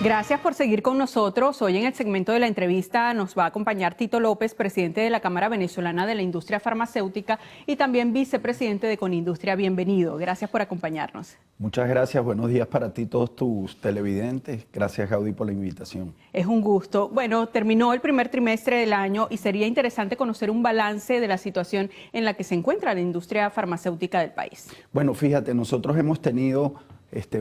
Gracias por seguir con nosotros. Hoy en el segmento de la entrevista nos va a acompañar Tito López, presidente de la Cámara Venezolana de la Industria Farmacéutica y también vicepresidente de Conindustria. Bienvenido. Gracias por acompañarnos. Muchas gracias. Buenos días para ti, todos tus televidentes. Gracias, Gaudí, por la invitación. Es un gusto. Bueno, terminó el primer trimestre del año y sería interesante conocer un balance de la situación en la que se encuentra la industria farmacéutica del país. Bueno, fíjate, nosotros hemos tenido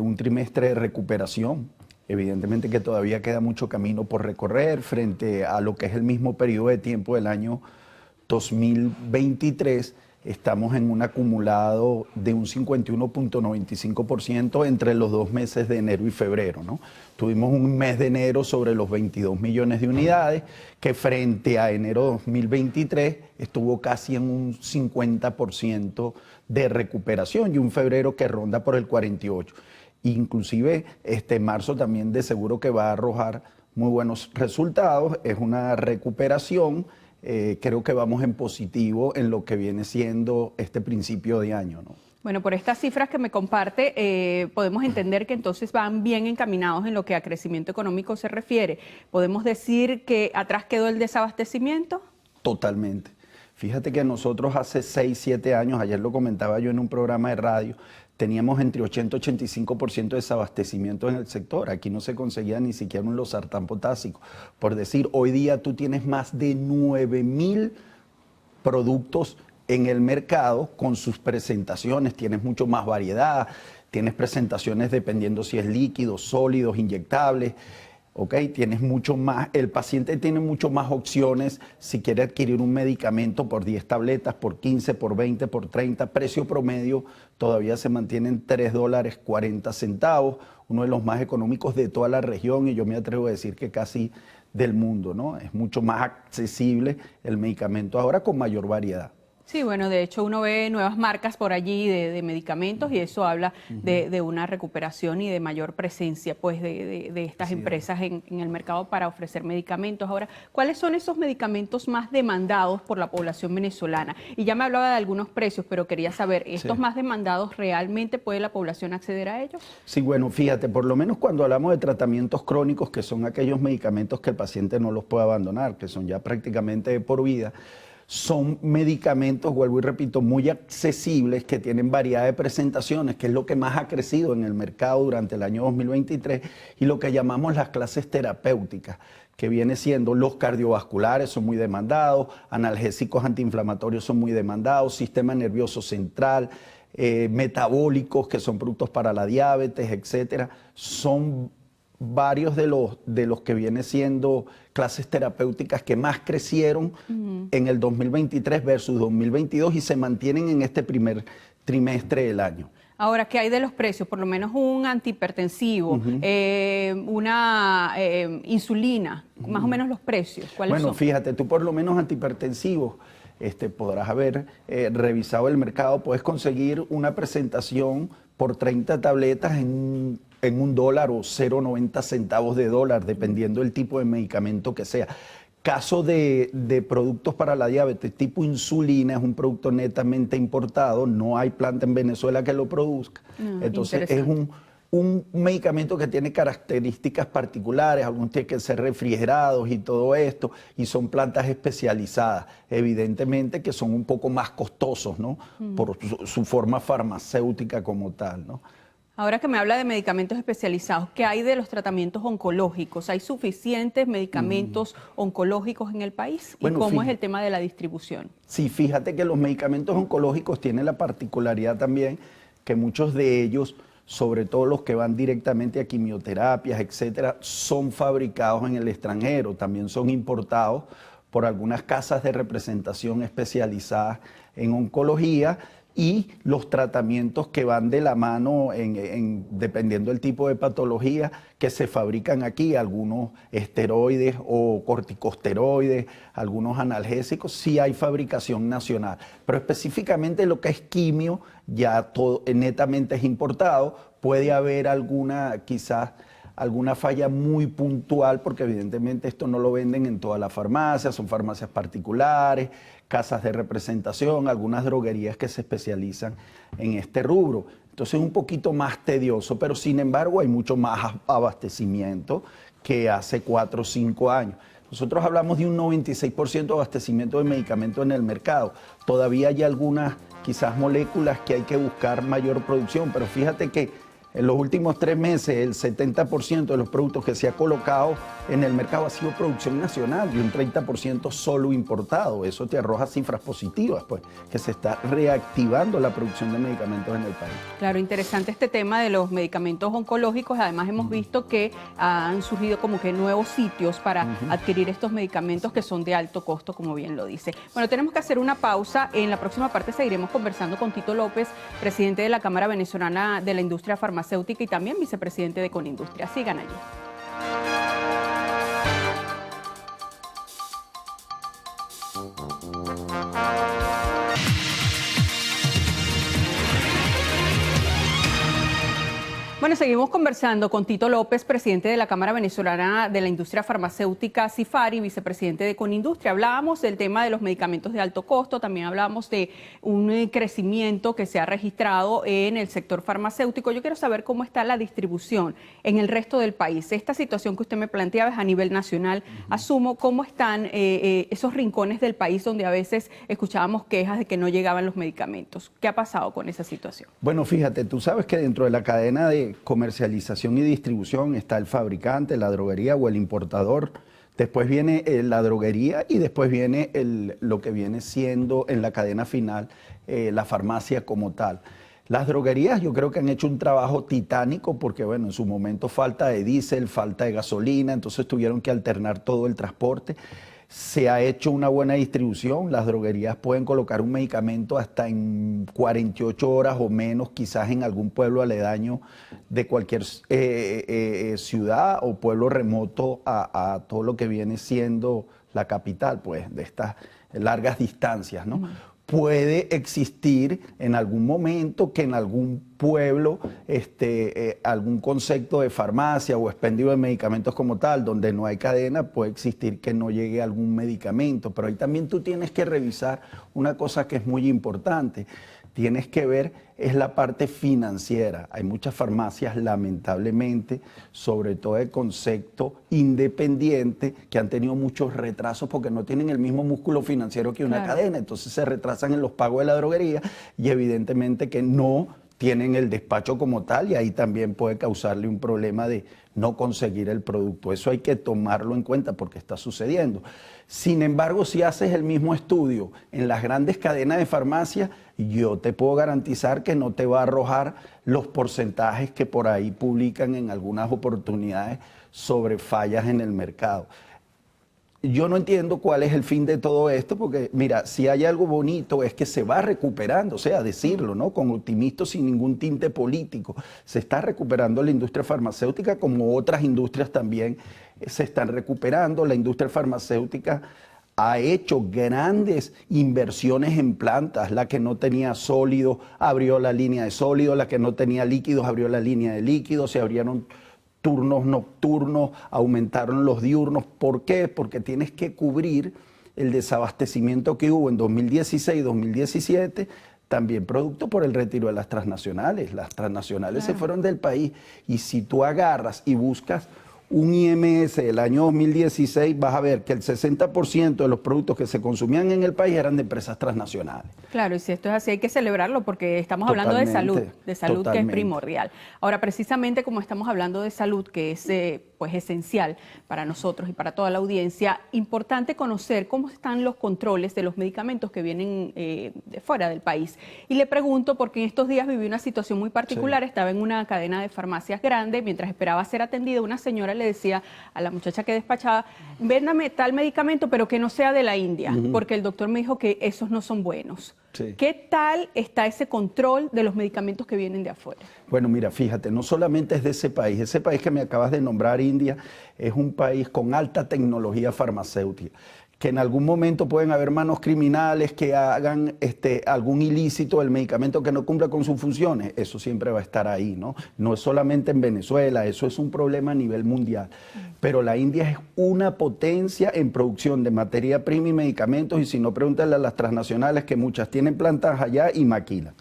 un trimestre de recuperación. Evidentemente que todavía queda mucho camino por recorrer frente a lo que es el mismo periodo de tiempo del año 2023. Estamos en un acumulado de un 51.95% entre los 2 meses de enero y febrero, ¿no? Tuvimos un mes de enero sobre los 22 millones de unidades, que frente a enero 2023 estuvo casi en un 50% de recuperación y un febrero que ronda por el 48%. Inclusive marzo también de seguro que va a arrojar muy buenos resultados, es una recuperación, creo que vamos en positivo en lo que viene siendo este principio de año, ¿no? Bueno, por estas cifras que me comparte, podemos entender que entonces van bien encaminados en lo que a crecimiento económico se refiere. ¿Podemos decir que atrás quedó el desabastecimiento? Totalmente. Fíjate que nosotros hace 6, 7 años, ayer lo comentaba yo en un programa de radio, teníamos entre 80 y 85% de desabastecimiento en el sector. Aquí no se conseguía ni siquiera un losartán potásico. Por decir, hoy día tú tienes más de 9.000 productos en el mercado con sus presentaciones. Tienes mucho más variedad, tienes presentaciones dependiendo si es líquidos, sólidos, inyectables. Okay, tienes mucho más, el paciente tiene mucho más opciones si quiere adquirir un medicamento por 10 tabletas, por 15, por 20, por 30. Precio promedio todavía se mantiene en $3.40, uno de los más económicos de toda la región y yo me atrevo a decir que casi del mundo, ¿no? Es mucho más accesible el medicamento ahora con mayor variedad. Sí, bueno, de hecho uno ve nuevas marcas por allí de medicamentos y eso habla de una recuperación y de mayor presencia pues de estas empresas en el mercado para ofrecer medicamentos. Ahora, ¿cuáles son esos medicamentos más demandados por la población venezolana? Y ya me hablaba de algunos precios, pero quería saber, ¿estos más demandados realmente puede la población acceder a ellos? Sí, bueno, fíjate, por lo menos cuando hablamos de tratamientos crónicos, que son aquellos medicamentos que el paciente no los puede abandonar, que son ya prácticamente de por vida, son medicamentos, vuelvo y repito, muy accesibles, que tienen variedad de presentaciones, que es lo que más ha crecido en el mercado durante el año 2023, y lo que llamamos las clases terapéuticas, que viene siendo los cardiovasculares, son muy demandados, analgésicos antiinflamatorios son muy demandados, sistema nervioso central, metabólicos, que son productos para la diabetes, etcétera, son varios de los que vienen siendo clases terapéuticas que más crecieron en el 2023 versus 2022 y se mantienen en este primer trimestre del año. Ahora, ¿qué hay de los precios? Por lo menos un antihipertensivo, una insulina, más o menos los precios, ¿cuáles son? Bueno, fíjate, tú por lo menos antihipertensivos, podrás haber revisado el mercado, puedes conseguir una presentación por 30 tabletas en $1 o 0.90 centavos de dólar, dependiendo del tipo de medicamento que sea. Caso de productos para la diabetes tipo insulina, es un producto netamente importado, no hay planta en Venezuela que lo produzca. Entonces es un medicamento que tiene características particulares, algunos tienen que ser refrigerados y todo esto, y son plantas especializadas, evidentemente que son un poco más costosos, ¿no? Por su forma farmacéutica como tal, ¿no? Ahora que me habla de medicamentos especializados, ¿qué hay de los tratamientos oncológicos? ¿Hay suficientes medicamentos oncológicos en el país? ¿Y cómo es el tema de la distribución? Sí, fíjate que los medicamentos oncológicos tienen la particularidad también que muchos de ellos, sobre todo los que van directamente a quimioterapias, etcétera, son fabricados en el extranjero, también son importados por algunas casas de representación especializadas en oncología, y los tratamientos que van de la mano dependiendo del tipo de patología que se fabrican aquí, algunos esteroides o corticosteroides, algunos analgésicos, sí hay fabricación nacional, pero específicamente lo que es quimio ya todo netamente es importado. Puede haber alguna quizás alguna falla muy puntual, porque evidentemente esto no lo venden en todas las farmacias, son farmacias particulares, casas de representación, algunas droguerías que se especializan en este rubro. Entonces es un poquito más tedioso, pero sin embargo hay mucho más abastecimiento que hace 4 o 5 años. Nosotros hablamos de un 96% de abastecimiento de medicamentos en el mercado. Todavía hay algunas quizás moléculas que hay que buscar mayor producción, pero fíjate que en los últimos 3 meses el 70% de los productos que se ha colocado en el mercado ha sido producción nacional y un 30% solo importado. Eso te arroja cifras positivas, pues, que se está reactivando la producción de medicamentos en el país. Claro, interesante este tema de los medicamentos oncológicos. Además hemos visto que han surgido como que nuevos sitios para adquirir estos medicamentos que son de alto costo, como bien lo dice. Bueno, tenemos que hacer una pausa. En la próxima parte seguiremos conversando con Tito López, presidente de la Cámara Venezolana de la Industria Farmacéutica y también vicepresidente de Conindustria. Sigan allí. Bueno, seguimos conversando con Tito López, presidente de la Cámara Venezolana de la Industria Farmacéutica, CIFARI, vicepresidente de Conindustria. Hablábamos del tema de los medicamentos de alto costo, también hablábamos de un crecimiento que se ha registrado en el sector farmacéutico. Yo quiero saber cómo está la distribución en el resto del país. Esta situación que usted me planteaba es a nivel nacional. Asumo, ¿cómo están esos rincones del país donde a veces escuchábamos quejas de que no llegaban los medicamentos? ¿Qué ha pasado con esa situación? Bueno, fíjate, tú sabes que dentro de la cadena de comercialización y distribución está el fabricante, la droguería o el importador. Después viene la droguería y después viene lo que viene siendo en la cadena final la farmacia como tal. Las droguerías yo creo que han hecho un trabajo titánico porque, bueno, en su momento falta de diésel, falta de gasolina, entonces tuvieron que alternar todo el transporte. Se ha hecho una buena distribución, las droguerías pueden colocar un medicamento hasta en 48 horas o menos, quizás en algún pueblo aledaño de cualquier ciudad o pueblo remoto a todo lo que viene siendo la capital, pues, de estas largas distancias, ¿no? Puede existir en algún momento que en algún pueblo algún concepto de farmacia o expendio de medicamentos como tal, donde no hay cadena, puede existir que no llegue algún medicamento. Pero ahí también tú tienes que revisar una cosa que es muy importante. Tienes que ver, es la parte financiera. Hay muchas farmacias, lamentablemente, sobre todo de concepto independiente, que han tenido muchos retrasos porque no tienen el mismo músculo financiero que una cadena. Entonces se retrasan en los pagos de la droguería y evidentemente que no tienen el despacho como tal y ahí también puede causarle un problema de no conseguir el producto. Eso hay que tomarlo en cuenta porque está sucediendo. Sin embargo, si haces el mismo estudio en las grandes cadenas de farmacia, yo te puedo garantizar que no te va a arrojar los porcentajes que por ahí publican en algunas oportunidades sobre fallas en el mercado. Yo no entiendo cuál es el fin de todo esto, porque mira, si hay algo bonito es que se va recuperando, o sea, decirlo, ¿no? Con optimismo, sin ningún tinte político. Se está recuperando la industria farmacéutica como otras industrias también se están recuperando. La industria farmacéutica ha hecho grandes inversiones en plantas. La que no tenía sólido abrió la línea de sólido, la que no tenía líquidos abrió la línea de líquidos, se abrieron turnos nocturnos, aumentaron los diurnos. ¿Por qué? Porque tienes que cubrir el desabastecimiento que hubo en 2016 y 2017, también producto por el retiro de las transnacionales. Las transnacionales se fueron del país y si tú agarras y buscas un IMS del año 2016, vas a ver que el 60% de los productos que se consumían en el país eran de empresas transnacionales. Claro, y si esto es así hay que celebrarlo porque estamos hablando de salud que es primordial. Ahora, precisamente como estamos hablando de salud, que es pues esencial para nosotros y para toda la audiencia, importante conocer cómo están los controles de los medicamentos que vienen de fuera del país. Y le pregunto porque en estos días viví una situación muy particular, estaba en una cadena de farmacias grande, mientras esperaba ser atendida, una señora le decía a la muchacha que despachaba, véndame tal medicamento, pero que no sea de la India, porque el doctor me dijo que esos no son buenos. ¿Qué tal está ese control de los medicamentos que vienen de afuera? Bueno, mira, fíjate, no solamente es de ese país que me acabas de nombrar, India, es un país con alta tecnología farmacéutica, que en algún momento pueden haber manos criminales que hagan algún ilícito del medicamento que no cumpla con sus funciones, eso siempre va a estar ahí, ¿no? No es solamente en Venezuela, eso es un problema a nivel mundial. Pero la India es una potencia en producción de materia prima y medicamentos, y si no, pregúntale a las transnacionales, que muchas tienen plantas allá y maquilan.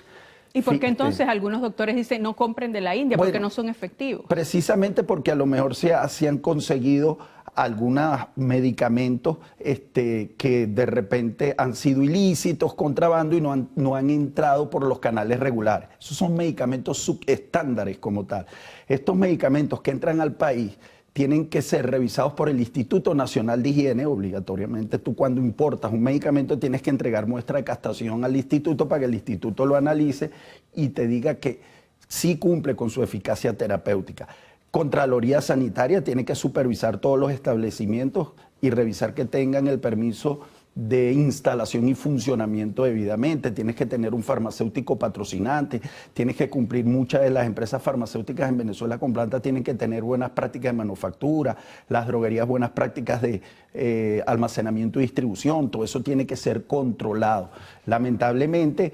¿Y por qué entonces algunos doctores dicen no compren de la India? Porque Bueno, no son efectivos. Precisamente porque a lo mejor se han conseguido algunos medicamentos que de repente han sido ilícitos, contrabando, y no han entrado por los canales regulares. Esos son medicamentos subestándares como tal. Estos medicamentos que entran al país tienen que ser revisados por el Instituto Nacional de Higiene obligatoriamente. Tú, cuando importas un medicamento, tienes que entregar muestra de castación al instituto para que el instituto lo analice y te diga que sí cumple con su eficacia terapéutica. Contraloría Sanitaria tiene que supervisar todos los establecimientos y revisar que tengan el permiso de instalación y funcionamiento debidamente. Tienes que tener un farmacéutico patrocinante, tienes que cumplir. Muchas de las empresas farmacéuticas en Venezuela con planta tienen que tener buenas prácticas de manufactura, las droguerías buenas prácticas de almacenamiento y distribución. Todo eso tiene que ser controlado. Lamentablemente,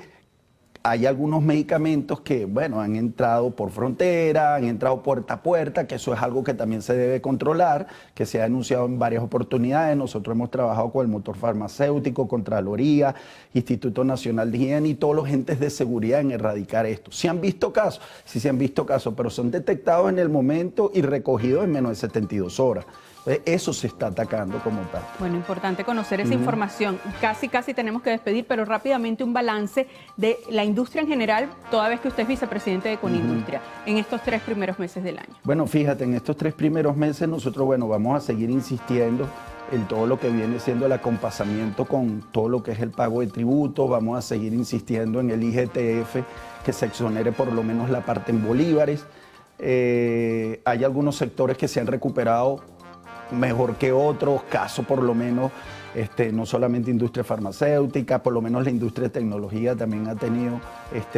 hay algunos medicamentos que, bueno, han entrado por frontera, han entrado puerta a puerta, que eso es algo que también se debe controlar, que se ha denunciado en varias oportunidades. Nosotros hemos trabajado con el motor farmacéutico, Contraloría, Instituto Nacional de Higiene y todos los entes de seguridad en erradicar esto. ¿Se han visto casos? Sí, se han visto casos, pero son detectados en el momento y recogidos en menos de 72 horas. Eso se está atacando como tal. Bueno, importante conocer esa información. Casi tenemos que despedir, pero rápidamente un balance de la industria en general, toda vez que usted es vicepresidente de Conindustria, en estos 3 primeros meses del año. Bueno, fíjate, en estos 3 primeros meses nosotros, bueno, vamos a seguir insistiendo en todo lo que viene siendo el acompasamiento con todo lo que es el pago de tributos. Vamos a seguir insistiendo en el IGTF, que se exonere por lo menos la parte en bolívares. Hay algunos sectores que se han recuperado mejor que otros, caso por lo menos, no solamente industria farmacéutica, por lo menos la industria de tecnología también ha tenido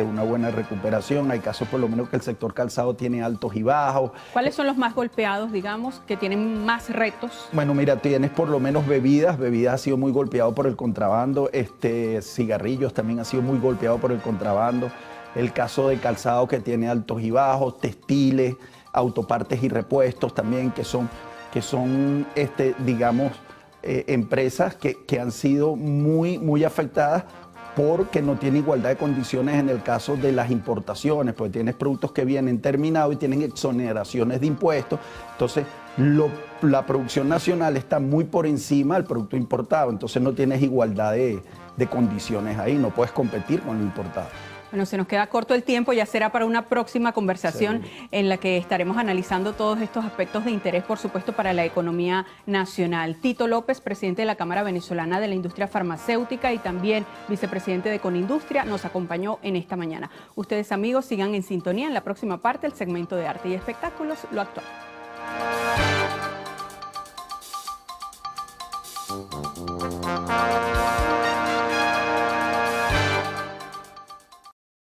una buena recuperación. Hay casos por lo menos que el sector calzado tiene altos y bajos. ¿Cuáles son los más golpeados, digamos, que tienen más retos? Bueno, mira, tienes por lo menos bebidas ha sido muy golpeado por el contrabando, cigarrillos también ha sido muy golpeado por el contrabando. El caso de calzado, que tiene altos y bajos, textiles, autopartes y repuestos también, que son digamos, empresas que han sido muy afectadas porque no tienen igualdad de condiciones en el caso de las importaciones, porque tienes productos que vienen terminados y tienen exoneraciones de impuestos. Entonces, la producción nacional está muy por encima del producto importado, entonces no tienes igualdad de condiciones ahí, no puedes competir con lo importado. Bueno, se nos queda corto el tiempo, ya será para una próxima conversación en la que estaremos analizando todos estos aspectos de interés, por supuesto, para la economía nacional. Tito López, presidente de la Cámara Venezolana de la Industria Farmacéutica y también vicepresidente de Conindustria, nos acompañó en esta mañana. Ustedes, amigos, sigan en sintonía en la próxima parte, el segmento de arte y espectáculos, Lo Actual.